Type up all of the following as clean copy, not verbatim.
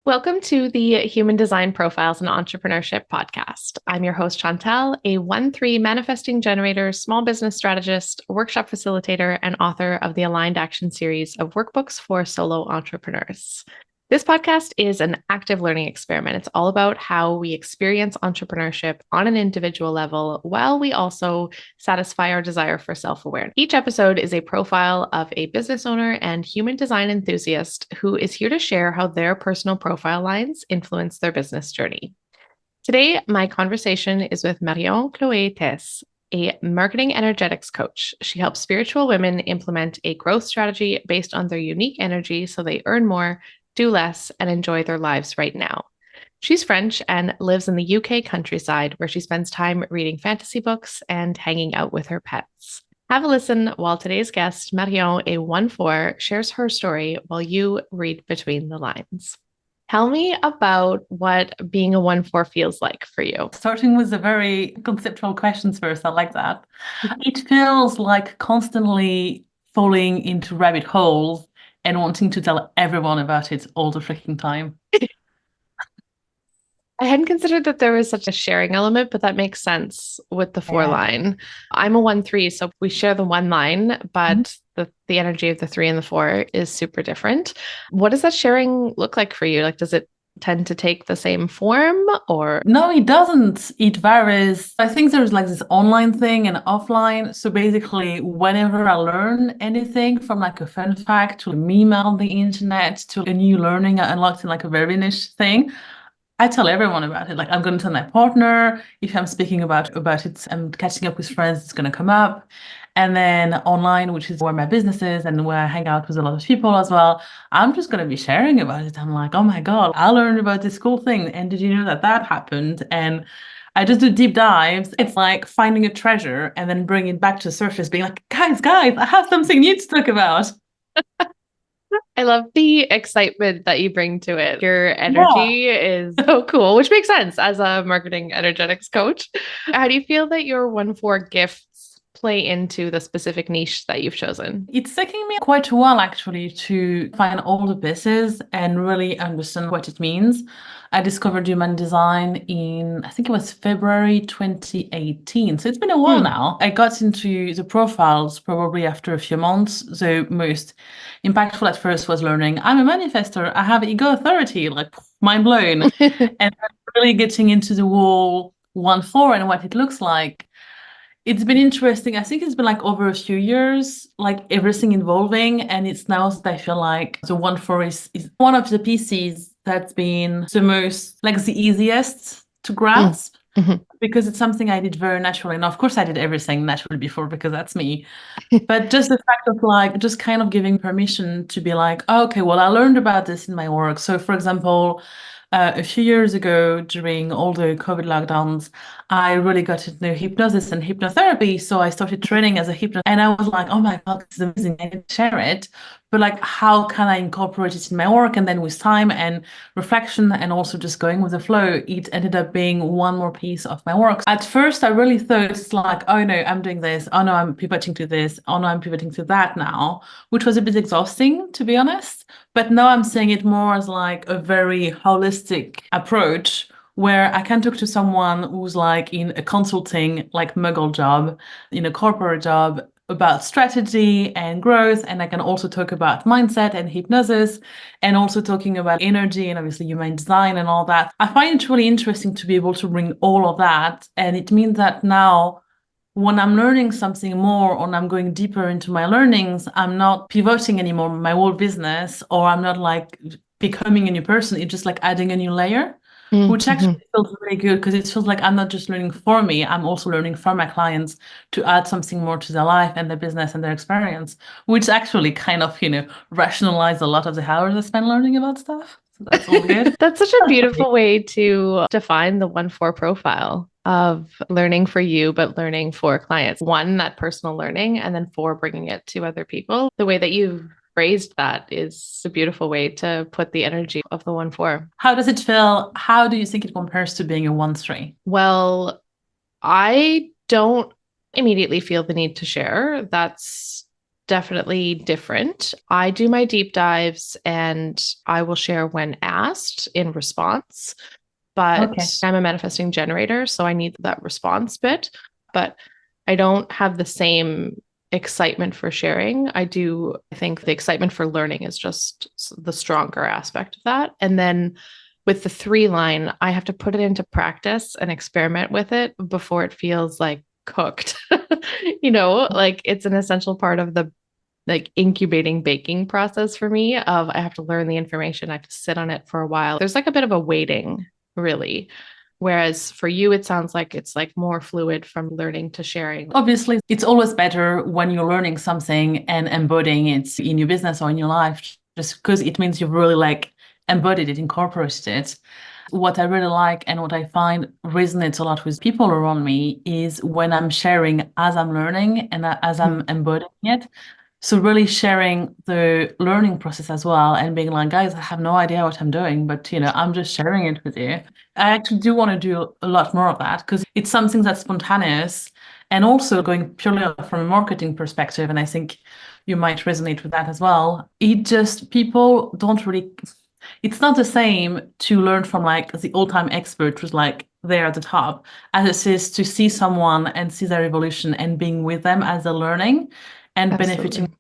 Welcome to the Human Design Profiles and Entrepreneurship podcast. I'm your host, Chantel, a 1-3 manifesting generator, small business strategist, workshop facilitator, and author of the Aligned Action series of workbooks for solo entrepreneurs. This podcast is an active learning experiment. It's all about how we experience entrepreneurship on an individual level while we also satisfy our desire for self-awareness. Each episode is a profile of a business owner and human design enthusiast who is here to share how their personal profile lines influence their business journey. Today, my conversation is with Marion Theis, a marketing energetics coach. She helps spiritual women implement a growth strategy based on their unique energy so they earn more, do less, and enjoy their lives right now. She's French and lives in the UK countryside where she spends time reading fantasy books and hanging out with her pets. Have a listen while today's guest, Marion, a 1-4, shares her story while you read between the lines. Tell me about what being a 1-4 feels like for you. Starting with the very conceptual questions first, I like that. It feels like constantly falling into rabbit holes and wanting to tell everyone about it all the freaking time. I hadn't considered that there was such a sharing element, but that makes sense with the 4 Yeah. line. I'm a 1-3, so we share the 1 line, but the energy of the 3 and the 4 is super different. What does that sharing look like for you? Like, does it tend to take the same form or? No, it doesn't. It varies. I think there's like this online thing and offline. So basically, whenever I learn anything from like a fun fact to a meme on the internet to a new learning I unlocked in like a very niche thing, I tell everyone about it. Like I'm going to tell my partner. If I'm speaking about it, I'm catching up with friends, it's going to come up. And then online, which is where my business is and where I hang out with a lot of people as well, I'm just going to be sharing about it. I'm like, oh my God, I learned about this cool thing. And did you know that that happened? And I just do deep dives. It's like finding a treasure and then bringing it back to the surface, being like, guys, I have something new to talk about. I love the excitement that you bring to it. Your Yeah. energy is so cool, which makes sense as a marketing energetics coach. How do you feel that your 1-4 gifts play into the specific niche that you've chosen? It's taking me quite a while actually to find all the pieces and really understand what it means. I discovered human design in, I think it was February 2018. So it's been a while Hmm. now. I got into the profiles probably after a few months. The most impactful at first was learning I'm a manifestor. I have ego authority, like mind blown. And really getting into the whole 1-4 and what it looks like. It's been interesting. I think it's been like over a few years, like everything evolving. And it's now that I feel like the 1-4 is one of the pieces that's been the most, like the easiest to Mm. grasp Mhm. because it's something I did very naturally. And of course, I did everything naturally before because that's me. But just the fact of like, just kind of giving permission to be like, oh, okay, well, I learned about this in my work. So, for example, a few years ago, during all the COVID lockdowns, I really got to know hypnosis and hypnotherapy. So I started training as a hypnotherapist, and I was like, "Oh my God, this is amazing! I need to share it." But like, how can I incorporate it in my work? And then with time and reflection, and also just going with the flow, it ended up being one more piece of my work. At first, I really thought it's like, "Oh no, I'm doing this. Oh no, I'm pivoting to this. Oh no, I'm pivoting to that now," which was a bit exhausting, to be honest. But now I'm seeing it more as like a very holistic approach where I can talk to someone who's like in a consulting, like muggle job, in a corporate job about strategy and growth. And I can also talk about mindset and hypnosis and also talking about energy and obviously human design and all that. I find it really interesting to be able to bring all of that. And it means that now when I'm learning something more or I'm going deeper into my learnings, I'm not pivoting anymore my whole business or I'm not like becoming a new person. It's just like adding a new layer, which actually Mhm. feels really good because it feels like I'm not just learning for me, I'm also learning for my clients to add something more to their life and their business and their experience, which actually kind of, rationalize a lot of the hours I spend learning about stuff. So that's all good. That's such a beautiful way to define the 1-4 profile of learning for you, but learning for clients. 1, that personal learning, and then 4, bringing it to other people. The way that you've phrased that is a beautiful way to put the energy of the 1-4. How does it feel? How do you think it compares to being a 1-3? Well, I don't immediately feel the need to share. That's definitely different. I do my deep dives and I will share when asked in response, Okay. but I'm a manifesting generator, so I need that response bit. But I don't have the same excitement for sharing. I think the excitement for learning is just the stronger aspect of that. And then with the 3 line, I have to put it into practice and experiment with it before it feels like cooked. Like it's an essential part of the like incubating baking process for me of I have to learn the information, I have to sit on it for a while. There's like a bit of a waiting, really. Whereas for you, it sounds like it's like more fluid from learning to sharing. Obviously, it's always better when you're learning something and embodying it in your business or in your life, just because it means you've really like embodied it, incorporated it. What I really like and what I find resonates a lot with people around me is when I'm sharing as I'm learning and as I'm embodying it. So really sharing the learning process as well and being like, guys, I have no idea what I'm doing, but I'm just sharing it with you. I actually do want to do a lot more of that because it's something that's spontaneous and also going purely from a marketing perspective. And I think you might resonate with that as well. People don't really, it's not the same to learn from like the all-time expert who's like there at the top as it is to see someone and see their evolution and being with them as they're learning and benefiting Absolutely.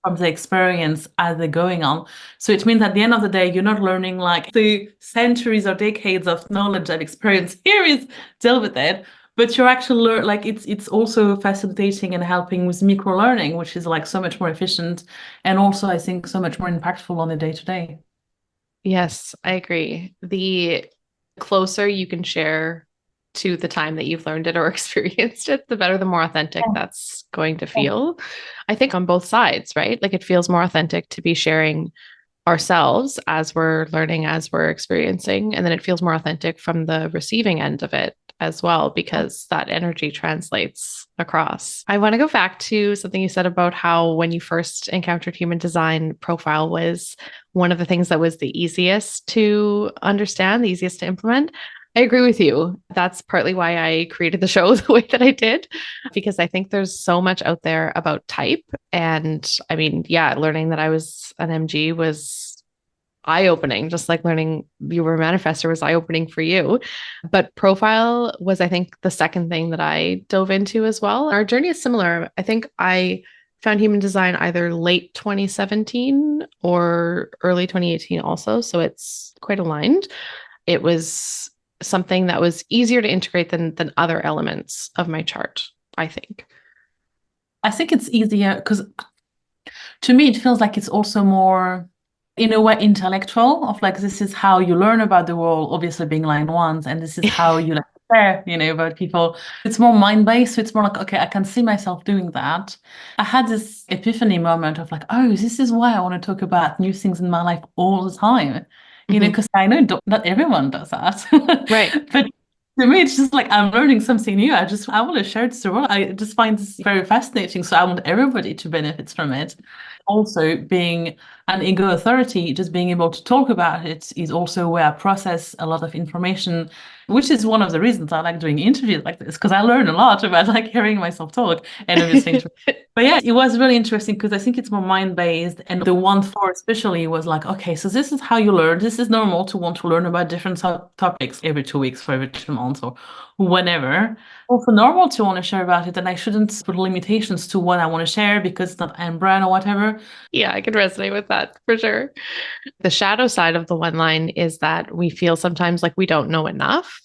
from the experience as they're going on. So it means at the end of the day, you're not learning like the centuries or decades of knowledge and experience. Here is deal with it. But you're actually like it's also facilitating and helping with micro learning, which is like so much more efficient and also I think so much more impactful on the day to day. Yes, I agree. The closer you can share to the time that you've learned it or experienced it, the better, the more authentic that's going to feel. I think on both sides, right? Like it feels more authentic to be sharing ourselves as we're learning, as we're experiencing. And then it feels more authentic from the receiving end of it as well, because that energy translates across. I want to go back to something you said about how when you first encountered human design, profile was one of the things that was the easiest to understand, the easiest to implement. I agree with you. That's partly why I created the show the way that I did, because I think there's so much out there about type. And I mean, yeah, learning that I was an MG was eye-opening, just like learning you were a manifestor was eye-opening for you. But profile was, I think, the second thing that I dove into as well. Our journey is similar. I think I found human design either late 2017 or early 2018 also. So it's quite aligned. It was something that was easier to integrate than other elements of my chart, I think. I think it's easier because to me it feels like it's also more in a way intellectual of like this is how you learn about the world, obviously being line ones, and this is how you like share, about people. It's more mind-based, so it's more like, okay, I can see myself doing that. I had this epiphany moment of like, oh, this is why I want to talk about new things in my life all the time. Because I know not everyone does that. Right. But to me, it's just like I'm learning something new. I want to share it to the world. I just find this very fascinating. So I want everybody to benefit from it. Also, being an ego authority, just being able to talk about it is also where I process a lot of information, which is one of the reasons I like doing interviews like this, because I learn a lot about like hearing myself talk and everything. But yeah, it was really interesting because I think it's more mind-based. And the 1-4 especially was like, okay, so this is how you learn. This is normal to want to learn about different topics every 2 weeks for every 2 months or whenever. Also normal to want to share about it. And I shouldn't put limitations to what I want to share because it's not Anne brand or whatever. Yeah, I can resonate with that for sure. The shadow side of the 1 line is that we feel sometimes like we don't know enough,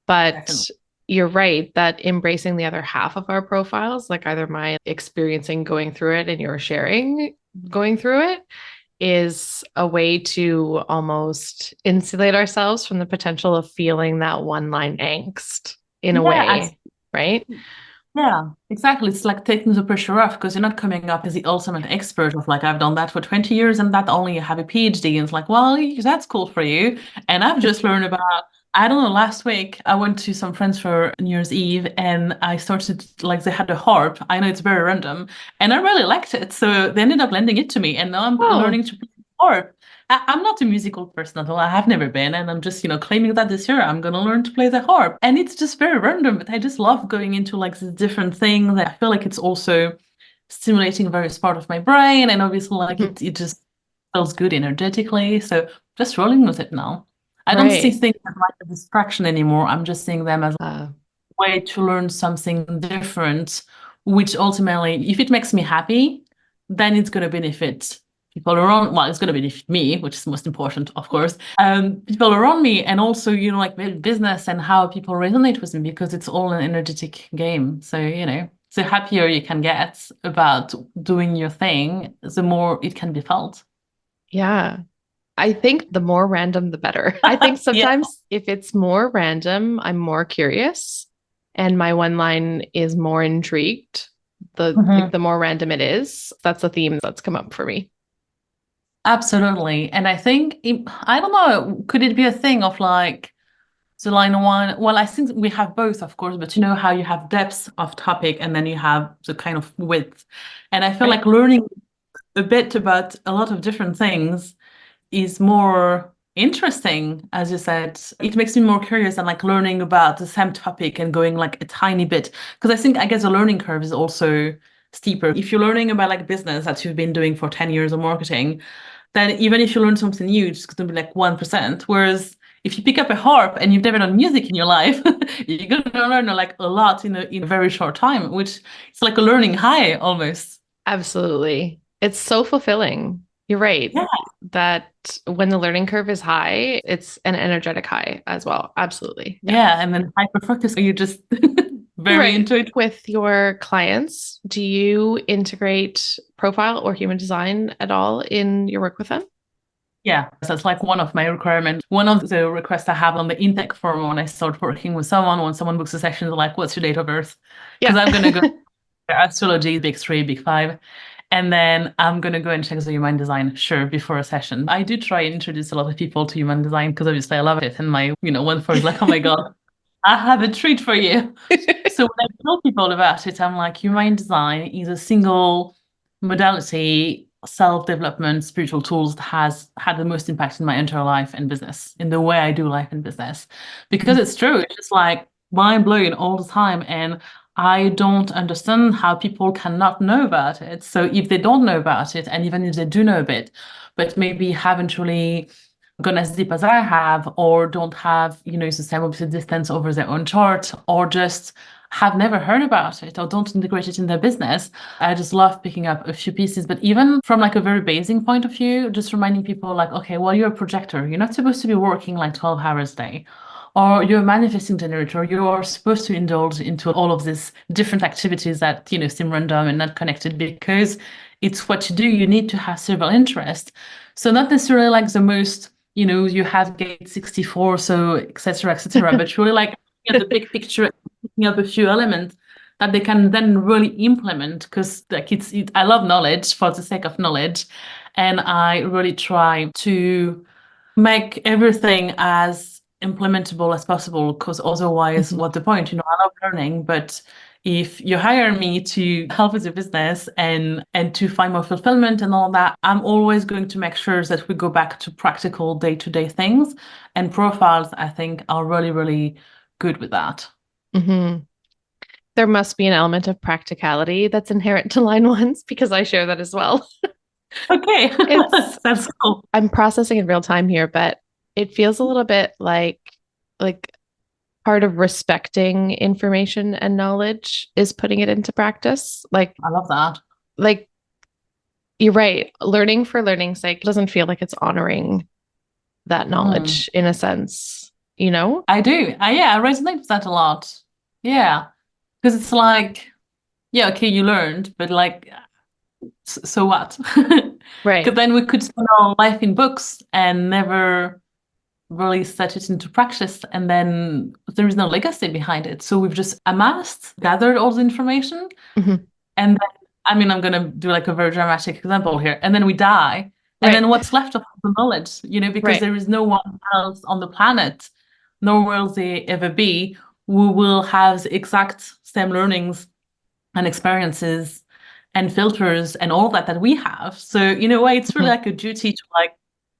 but Definitely. you're right that embracing the other half of our profiles, like either my experiencing going through it and your sharing going through it, is a way to almost insulate ourselves from the potential of feeling that 1 line angst in a Yeah, way, right? yeah, exactly. It's like taking the pressure off because you're not coming up as the ultimate expert of like, I've done that for 20 years and that only have a PhD. And it's like, well, that's cool for you. And I've just learned about, I don't know, last week I went to some friends for New Year's Eve and I started, like, they had a harp. I know it's very random and I really liked it. So they ended up lending it to me and now I'm Oh, learning to play the harp. I'm not a musical person at all. I have never been. And I'm just, claiming that this year I'm going to learn to play the harp. And it's just very random, but I just love going into like the different things. I feel like it's also stimulating various part of my brain, and obviously like it just feels good energetically. So just rolling with it now. I don't see Right. things as like a distraction anymore. I'm just seeing them as Uh, a way to learn something different, which ultimately, if it makes me happy, then it's going to benefit people around. Well, it's going to benefit me, which is most important, of course. People around me, and also, like business and how people resonate with me, because it's all an energetic game. So, the happier you can get about doing your thing, the more it can be felt. yeah. I think the more random, the better. I think Yeah. sometimes if it's more random, I'm more curious and my one line is more intrigued. The more random it is, that's a theme that's come up for me. Absolutely. And I think, I don't know, could it be a thing of like the line one? Well, I think we have both, of course, but you know how you have depth of topic and then you have the kind of width. And I feel Right. like learning a bit about a lot of different things is more interesting, as you said. It makes me more curious than like learning about the same topic and going like a tiny bit. Because I guess the learning curve is also steeper. If you're learning about like business that you've been doing for 10 years or marketing, then even if you learn something new, it's going to be like 1%. Whereas if you pick up a harp and you've never done music in your life, you're going to learn like a lot in a very short time, which it's like a learning high almost. Absolutely. It's so fulfilling. You're right. Yeah. That when the learning curve is high, it's an energetic high as well. Absolutely. Yeah. Yeah. And then hyper focus, you're just very Right. into it. With your clients, do you integrate profile or human design at all in your work with them? Yeah, so it's like one of my requirements. One of the requests I have on the intake form when I start working with someone, when someone books a session, they're like, what's your date of birth? Because Yeah. I'm going to go astrology, big three, big five. And then I'm going to go and check the human design, sure, before a session. I do try and introduce a lot of people to human design because obviously I love it. And my, one for is like, oh my God, I have a treat for you. So when I tell people about it, I'm like, human design is a single modality, self-development, spiritual tools that has had the most impact in my entire life and business, in the way I do life and business. Because it's true, it's just like mind blowing all the time. And I don't understand how people cannot know about it. So if they don't know about it, and even if they do know a bit, but maybe haven't really gone as deep as I have, or don't have, the same opposite distance over their own chart, or just have never heard about it, or don't integrate it in their business. I just love picking up a few pieces. But even from like a very basic point of view, just reminding people like, okay, well, you're a projector. You're not supposed to be working like 12 hours a day. Or you're a manifesting generator. You are supposed to indulge into all of these different activities that, seem random and not connected, because it's what you do. You need to have several interests. So not necessarily like the most, you have gate 64, so et cetera, but really like the big picture, picking up a few elements that they can then really implement, because like I love knowledge for the sake of knowledge, and I really try to make everything as implementable as possible, because otherwise, Mhm. what's the point? I love learning, but if you hire me to help with your business and to find more fulfillment and all that, I'm always going to make sure that we go back to practical day-to-day things. And profiles, I think, are really, really good with that. Mhm. There must be an element of practicality that's inherent to line ones because I share that as well. Okay, It's that's cool. I'm processing in real time here, but it feels a little bit like part of respecting information and knowledge is putting it into practice. I love that. Like you're right, learning for learning's sake doesn't feel like it's honoring that Mhm. knowledge in a sense, you know? I do. Yeah, I resonate with that a lot. Yeah, because it's like, yeah, okay, you learned, but like, so what? Because Right. then we could spend our life in books and never really set it into practice, and then there is no legacy behind it. So we've just amassed, gathered all the information, Mhm. and then, I mean, I'm gonna do like a very dramatic example here, and then we die, and Right. then what's left of the knowledge? Because Right. there is no one else on the planet, nor will there ever be, who will have the exact same learnings and experiences and filters and all that we have. So in a way, it's really Mhm. like a duty to like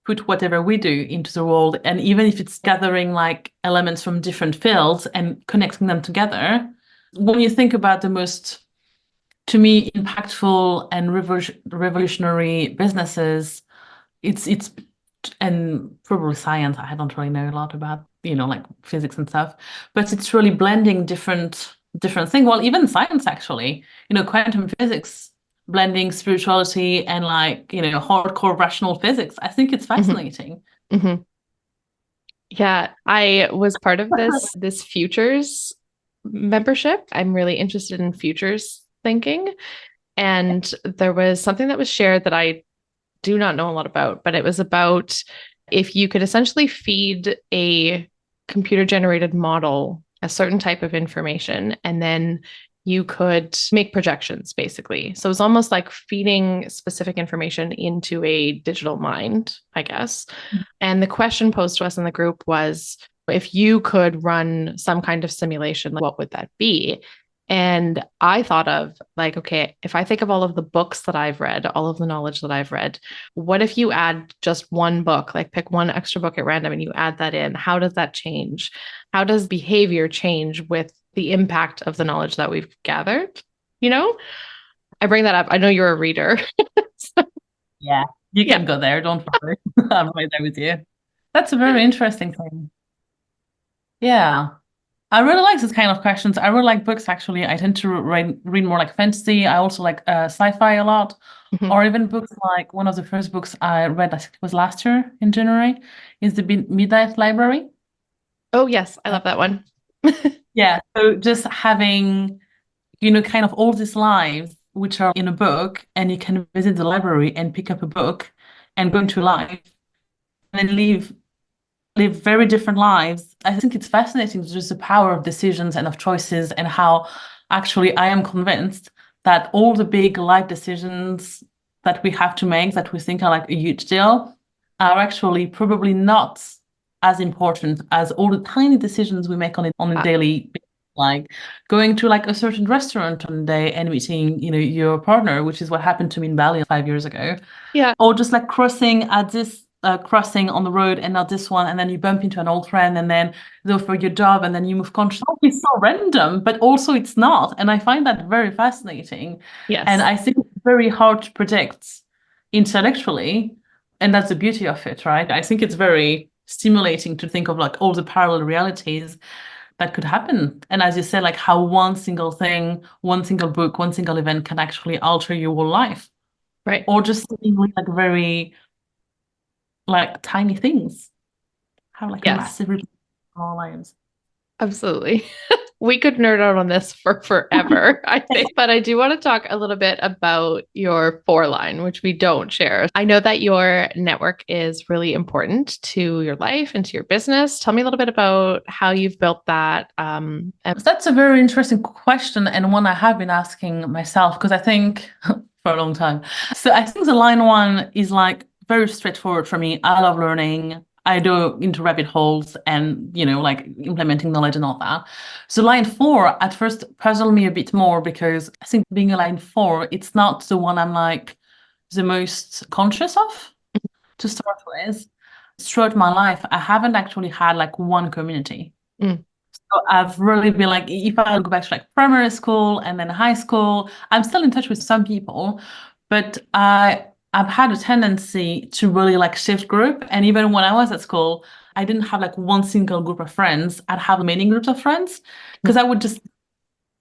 put whatever we do into the world. And even if it's gathering like elements from different fields and connecting them together, when you think about the most to me, impactful and revolutionary businesses, it's and probably science. I don't really know a lot about, like physics and stuff, but it's really blending different things. Well, even science actually, quantum physics, blending spirituality and like, hardcore rational physics. I think it's fascinating. Mm-hmm. Yeah, I was part of this futures membership. I'm really interested in futures thinking. And there was something that was shared that I do not know a lot about, but it was about if you could essentially feed a computer generated model a certain type of information, and then you could make projections basically. So it's almost like feeding specific information into a digital mind, I guess. And the question posed to us in the group was, if you could run some kind of simulation, what would that be? And I thought of like, okay, if I think of all of the books that I've read, all of the knowledge that I've read, what if you add just one book, like pick one extra book at random and you add that in? How does that change? How does behavior change with the impact of the knowledge that we've gathered? I bring that up. I know you're a reader. So, Yeah, you yeah. can go there. Don't worry. I'm right there with you. That's a very interesting thing. Yeah. I really like this kind of questions. I really like books, actually. I tend to read more like fantasy. I also like sci-fi a lot, Mhm. or even books like one of the first books I read, I think it was last year in January, is the Midnight Library. Oh, yes. I Uh, love that one. yeah, so just having, kind of all these lives which are in a book, and you can visit the library and pick up a book and go into life and then live very different lives. I think it's fascinating just the power of decisions and of choices, and how actually I am convinced that all the big life decisions that we have to make that we think are like a huge deal are actually probably not as important as all the tiny decisions we make on a daily basis, like going to like a certain restaurant on a day and meeting, your partner, which is what happened to me in Bali 5 years ago, Yeah. or just like crossing at this crossing on the road and not this one, and then you bump into an old friend, and then they offer your job, and then you move country. It's so random, but also it's not, and I find that very fascinating. And Yes. I think it's very hard to predict intellectually, and that's the beauty of it, right? I think it's very stimulating to think of like all the parallel realities that could happen. And as you said, like how one single thing, one single book, one single event can actually alter your whole life, Right. or just seemingly like very like tiny things have like a Yes. massive impact on our lives. Absolutely. We could nerd out on this for forever, I think. But I do want to talk a little bit about your four line, which we don't share. I know that your network is really important to your life and to your business. Tell me a little bit about how you've built that. That's a very interesting question, and one I have been asking myself, because I think for a long time. So I think the line one is like very straightforward for me. I love learning. I go into rabbit holes and, like implementing knowledge and all that. So line four at first puzzled me a bit more, because I think being a line four, it's not the one I'm like the most conscious of to start with. Throughout my life, I haven't actually had like one community. Mm, So I've really been like, if I go back to like primary school and then high school, I'm still in touch with some people, but I've had a tendency to really like shift group. And even when I was at school, I didn't have like one single group of friends. I'd have many groups of friends, because I would just,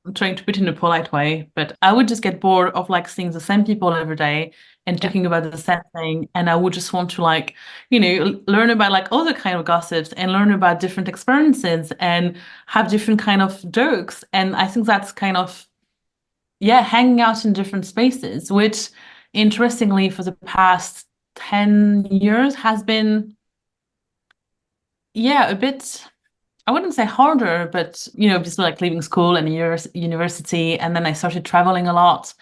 I'm trying to put it in a polite way, but I would just get bored of like seeing the same people every day and yeah. talking about the same thing. And I would just want to like, learn about like other kind of gossips and learn about different experiences and have different kind of jokes. And I think that's kind of, yeah, hanging out in different spaces, which interestingly for the past 10 years has been, yeah, a bit, I wouldn't say harder, but just like leaving school and university, and then I started traveling a lot.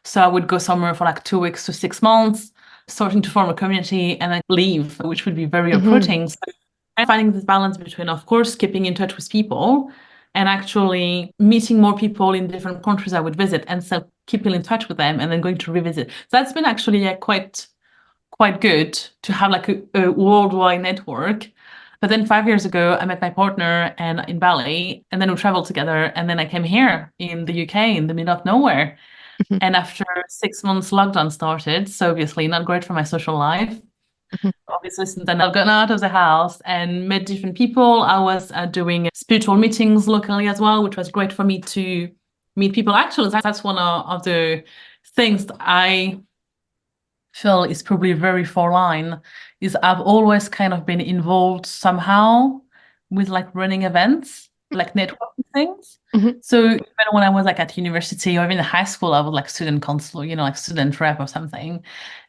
So I would go somewhere for like 2 weeks to 6 months, starting to form a community, and then leave, which would be very Hmm. uprooting. So I'm finding this balance between, of course, keeping in touch with people and actually meeting more people in different countries I would visit, and so keeping in touch with them and then going to revisit. So that's been actually quite good to have like a worldwide network. But then 5 years ago, I met my partner and in Bali, and then we traveled together. And then I came here in the UK in the middle of nowhere. Mhm. And after 6 months, lockdown started. So obviously not great for my social life. Mhm. Obviously, since then I've gotten out of the house and met different people. I was doing spiritual meetings locally as well, which was great for me to meet people. Actually, that's one of the things that I feel is probably very foreign, is I've always kind of been involved somehow with like running events, like networking things. Mhm. So even when I was like at university or even in high school, I was like student council, like student rep or something.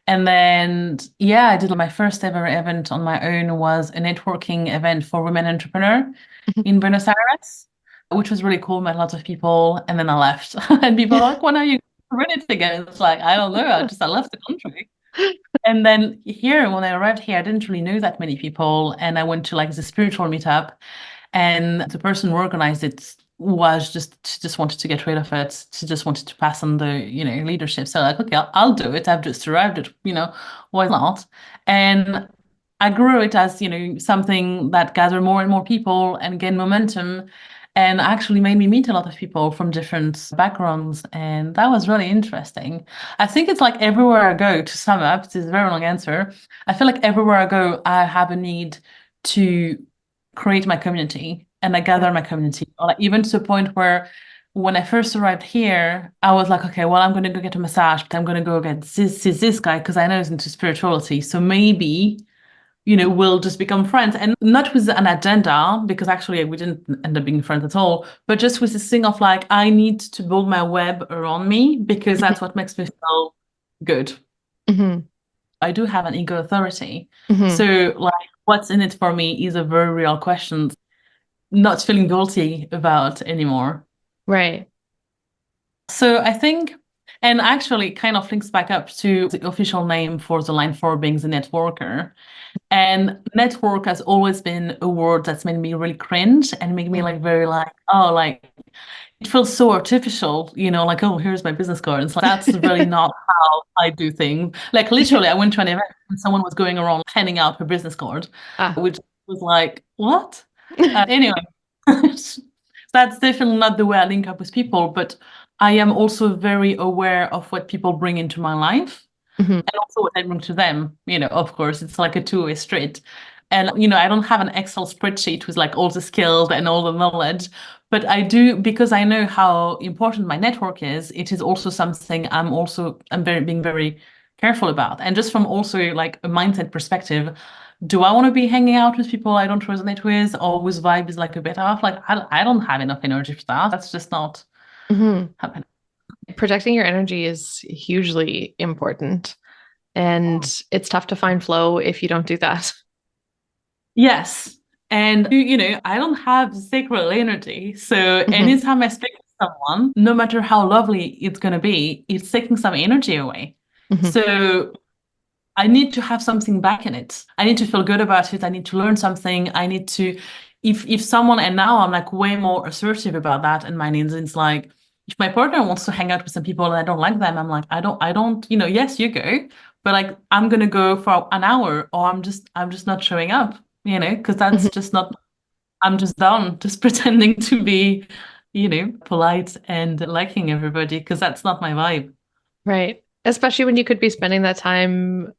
And then, yeah, I did my first ever event on my own was a networking event for women entrepreneur Mhm. in Buenos Aires, which was really cool, met lots of people. And then I left and people were like, when are you going to run it again? It's like, I don't know. I left the country. And then here, when I arrived here, I didn't really know that many people. And I went to like the spiritual meetup, and the person who organized it was just wanted to get rid of it. She just wanted to pass on the, leadership. So like, okay, I'll do it. I've just arrived at, why not? And I grew it as, something that gathered more and more people and gained momentum and actually made me meet a lot of people from different backgrounds. And that was really interesting. I think it's like everywhere I go, to sum up, this is a very long answer. I feel like everywhere I go, I have a need to create my community and I gather my community. Or like even to the point where when I first arrived here, I was like, okay, well, I'm going to go get a massage, but I'm going to go get this guy because I know he's into spirituality. So maybe we'll just become friends and not with an agenda, because actually we didn't end up being friends at all, but just with this thing of like, I need to build my web around me because that's what makes me feel good. Mhm. I do have an ego authority. Mhm. So like, what's in it for me is a very real question, not feeling guilty about anymore. Right. So I think, and actually kind of links back up to the official name for the line 4 being the networker. And network has always been a word that's made me really cringe and made me Mm. like very like, oh, like it feels so artificial, like, oh, here's my business card. And so that's really not how I do things. Like literally, I went to an event and someone was going around handing out her business card, Ah. which was like, what? Anyway, that's definitely not the way I link up with people, but I am also very aware of what people bring into my life Mhm. and also what I bring to them. Of course, it's like a two-way street. And, I don't have an Excel spreadsheet with like all the skills and all the knowledge, but I do, because I know how important my network is, it is also something I'm being very careful about. And just from also like a mindset perspective, do I want to be hanging out with people I don't resonate with, or with vibe is like a bit off? Like, I don't have enough energy for that. That's just not Mhm. happening. Protecting your energy is hugely important. And it's tough to find flow if you don't do that. Yes. And, I don't have sacral energy. So Mhm. anytime I speak to someone, no matter how lovely it's going to be, it's taking some energy away. Mhm. So I need to have something back in it. I need to feel good about it. I need to learn something. I need to, if someone, and now I'm like way more assertive about that and my needs. It's like, if my partner wants to hang out with some people and I don't like them, I'm like, I don't, yes, you go, but like, I'm going to go for an hour or I'm just not showing up, because Mhm. that's just not, I'm just done, just pretending to be, polite and liking everybody, because that's not my vibe. Right. Especially when you could be spending that time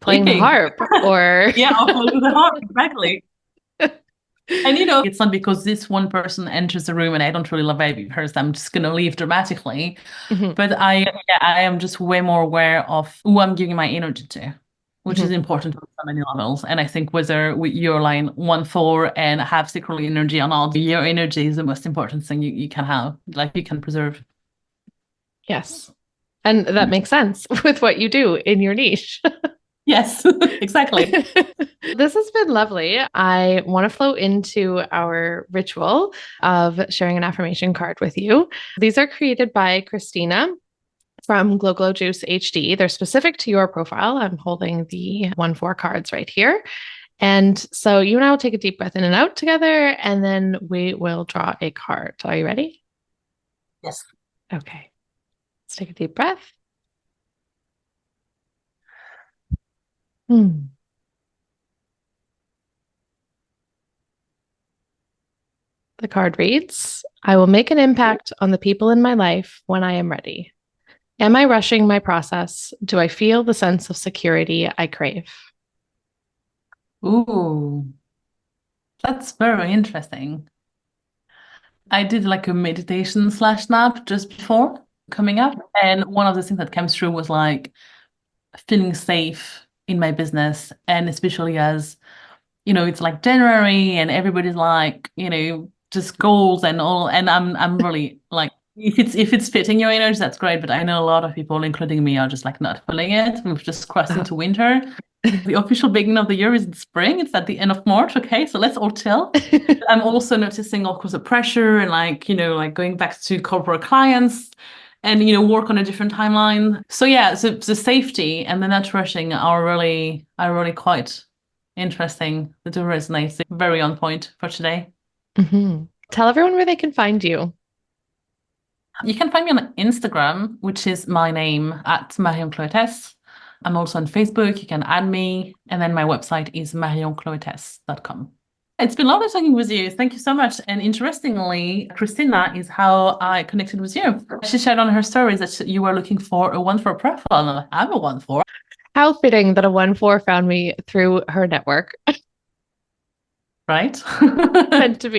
playing the Sleeping. harp or Yeah, of the heart, exactly. And it's not because this one person enters the room and I don't really love it first, I'm just gonna leave dramatically. Mhm. But I am just way more aware of who I'm giving my energy to, which is Mhm. important on so many levels. And I think whether you're line 1-4 and have sacral energy or not, your energy is the most important thing you can have, like you can preserve. Yes. And that makes sense with what you do in your niche. Yes, exactly. This has been lovely. I want to flow into our ritual of sharing an affirmation card with you. These are created by Christina from Glow Glow Juice HD. They're specific to your profile. I'm holding the 1-4 cards right here. And so you and I will take a deep breath in and out together, and then we will draw a card. Are you ready? Yes. Okay. Let's take a deep breath. Hmm. The card reads, I will make an impact on the people in my life when I am ready. Am I rushing my process? Do I feel the sense of security I crave? Ooh, that's very interesting. I did like a meditation slash nap just before coming up. And one of the things that came through was like feeling safe in my business. And especially as, it's like January and everybody's like, just goals and all. And I'm really like, if it's fitting your energy, that's great. But I know a lot of people, including me, are just like not feeling it. We've just crossed into winter. The official beginning of the year is in spring. It's at the end of March. Okay, so let's all chill. I'm also noticing, of course, the pressure and like going back to corporate clients and, work on a different timeline. So yeah, so the safety and the not rushing are really quite interesting. They do resonate. They're very on point for today. Tell everyone where they can find you. You can find me on Instagram, which is my name at Marion Cloetes. I'm also on Facebook. You can add me. And then my website is marioncloetes.com. It's been lovely talking with you. Thank you so much. And interestingly, Christina is how I connected with you. She shared on her stories that you were looking for a 1-4 profile. And I'm like, I'm a 1-4. How fitting that a 1-4 found me through her network. Right? Meant to be.